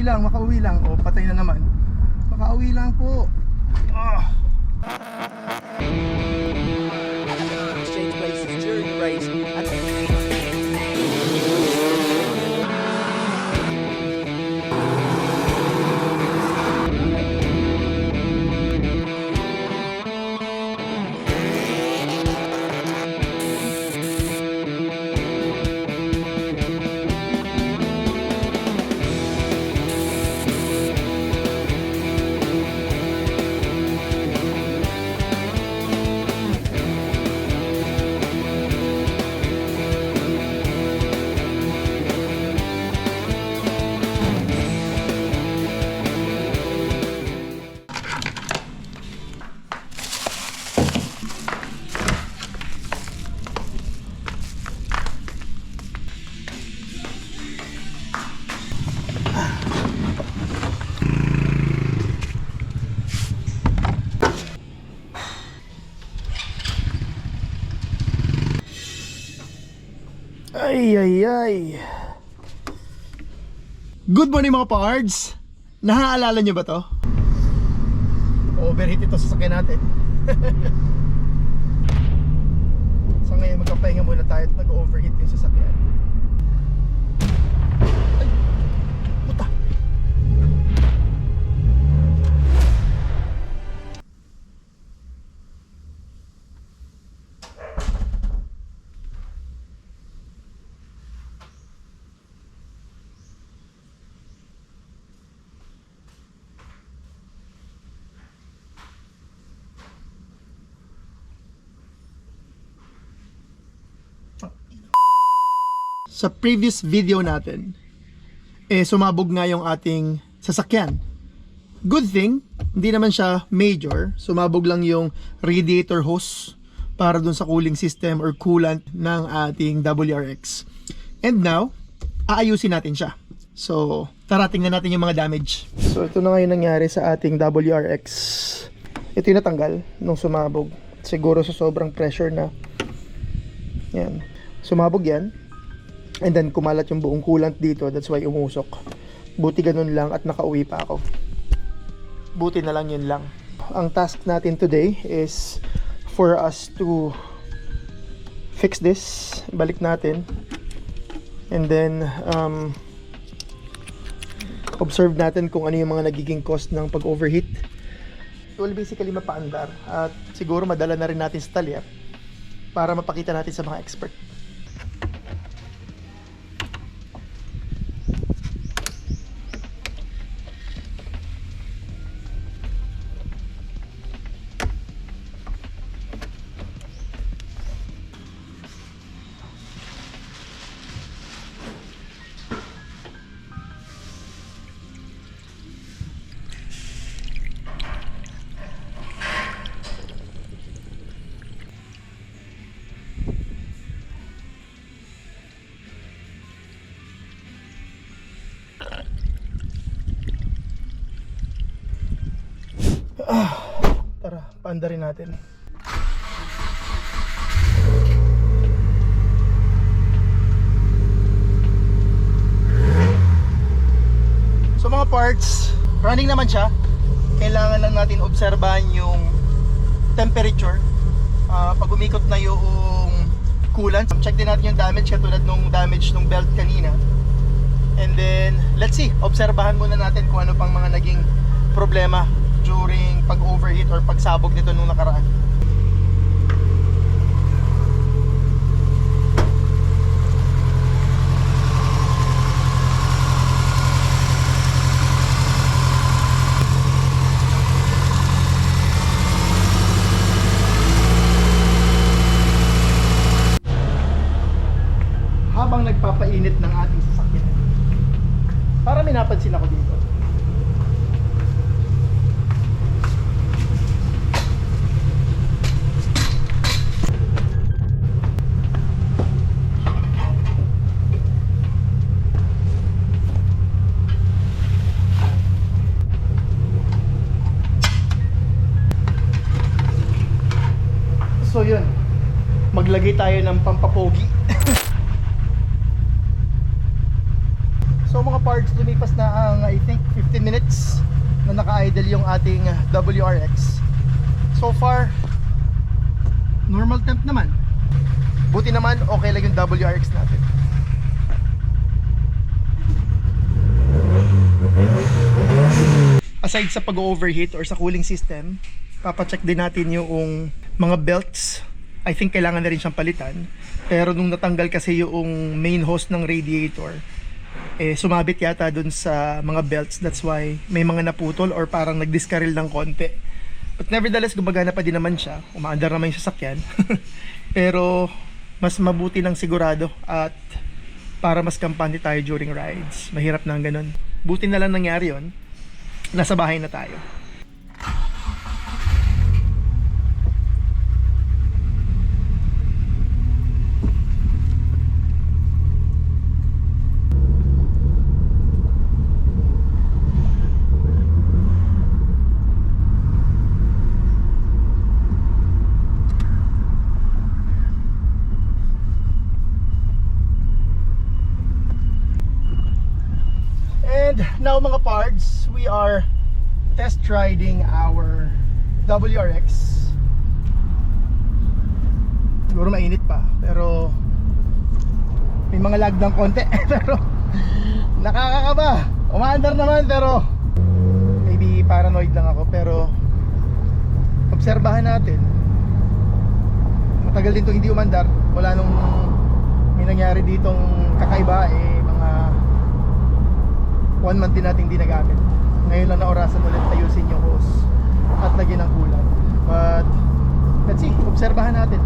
makauwi lang. O, patay na naman. Makauwi lang po. Exchange places during the race. Ay, ay, ay. Good morning mga pards. Naaalala nyo ba to? Overheat ito sa sasakyan natin. So ngayon magkapahinga muna tayo at nag-overheat yung sasakyan. Ay, puta. Sa previous video natin, sumabog nga yung ating sasakyan. Good thing, hindi naman siya major. Sumabog lang yung radiator hose para dun sa cooling system or coolant ng ating WRX. And now, aayusin natin siya. So, tara tingnan natin yung mga damage. So, ito na ngayon nangyari sa ating WRX. Ito yung natanggal nung sumabog. Siguro sa sobrang pressure na. Yan. Sumabog yan. And then kumalat yung buong coolant dito. That's why umusok. Buti ganun lang at nakauwi pa ako. Buti na lang yun lang. Ang task natin today is for us to fix this. Balik natin. And then observe natin kung ano yung mga nagiging cost ng pag-overheat. Well, basically mapaandar. At siguro madala na rin natin sa talyer para mapakita natin sa mga expert. Tara, paandarin natin. So mga parts, running naman siya. Kailangan lang natin obserbahan yung temperature. Pag umikot na yung coolant, check din natin yung damage katulad nung damage nung belt kanina. And then, let's see, obserbahan muna natin kung ano pang mga naging problema during pag-overheat or pagsabog nito nung nakaraan. Habang nagpapainit ng ating sasakyan, para may napansin ako dito. So yun, maglagay tayo ng pampapogi. So mga parts, lumipat Lumipas na ang I think 15 minutes na naka-idle yung ating WRX. So far, normal temp naman. Buti naman, okay lang yung WRX natin. Aside sa pag-overheat or sa cooling system, papacheck din natin yung mga belts. I think kailangan na rin siyang palitan. Pero nung natanggal kasi yung main hose ng radiator, sumabit yata dun sa mga belts. That's why may mga naputol or parang nagdiskaril ng konti. But nevertheless, gumagana pa din naman siya. Umaandar naman yung sasakyan. Pero mas mabuti ng sigurado at para mas kampante tayo during rides. Mahirap na ang ganun. Buti na lang nangyari yon. Nasa bahay na tayo. And now mga pards, we are test riding our WRX. Siguro mainit pa, pero may mga lag ng konti. Pero nakakakaba. Umaandar naman, pero maybe paranoid lang ako. Pero obserbahan natin. Matagal din itong hindi umandar. Wala nung may nangyari ditong kakaiba, mga 1 month din natin hindi nagamit. Ngayon lang na orasan ulit ayusin yung hose at lagyan ng kulang. But let's see, obserbahan natin.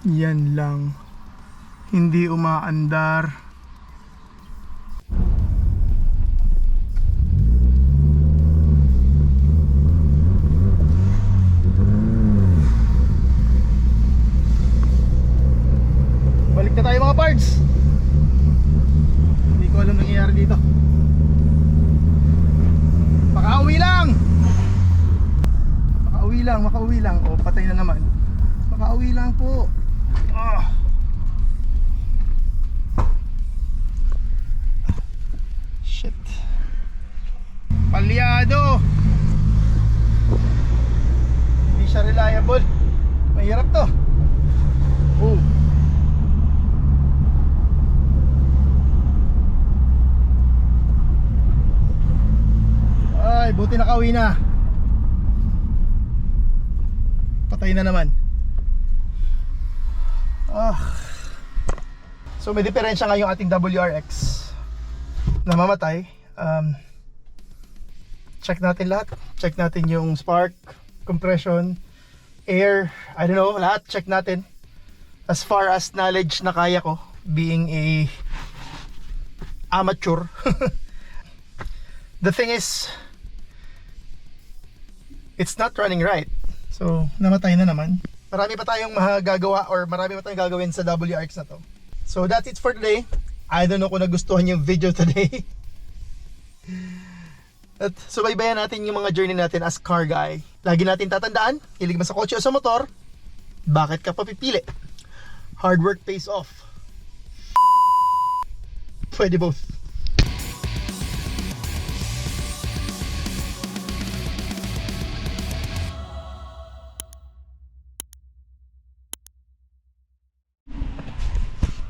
Yan lang, hindi umaandar. Balik na tayo mga parts. Hindi ko alam nangyayari dito. Makauwi lang. Makauwi lang. O, patay na naman. Makauwi lang po. Shit. Palyado. Hindi siya reliable. Mahirap to. Ay, buti nakauwi na. Patay na naman. So may diferensya nga yung ating WRX na mamatay. Check natin lahat. Check natin yung spark, compression, air, I don't know, lahat check natin. As far as knowledge na kaya ko, being a amateur. The thing is, it's not running right. So namatay na naman. Marami pa tayong magagawa or marami pa tayong gagawin sa WRX na to. So that's it for today. I don't know kung nagustuhan yung video today. At subaybayan natin yung mga journey natin as car guy. Lagi natin tatandaan, hilig man sa kotse o sa motor, bakit ka papipili? Hard work pays off. Pwede both.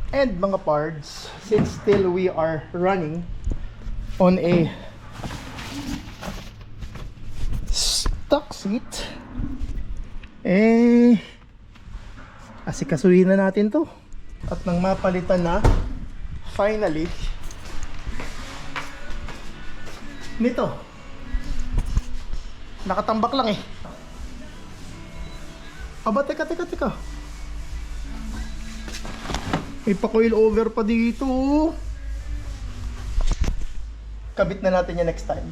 And mga pards, since still we are running on a stock seat, asikasuhin na natin to. At nang mapalitan na finally nito, nakatambak lang aba teka may pa-coil over pa dito. Kabit na natin yan next time.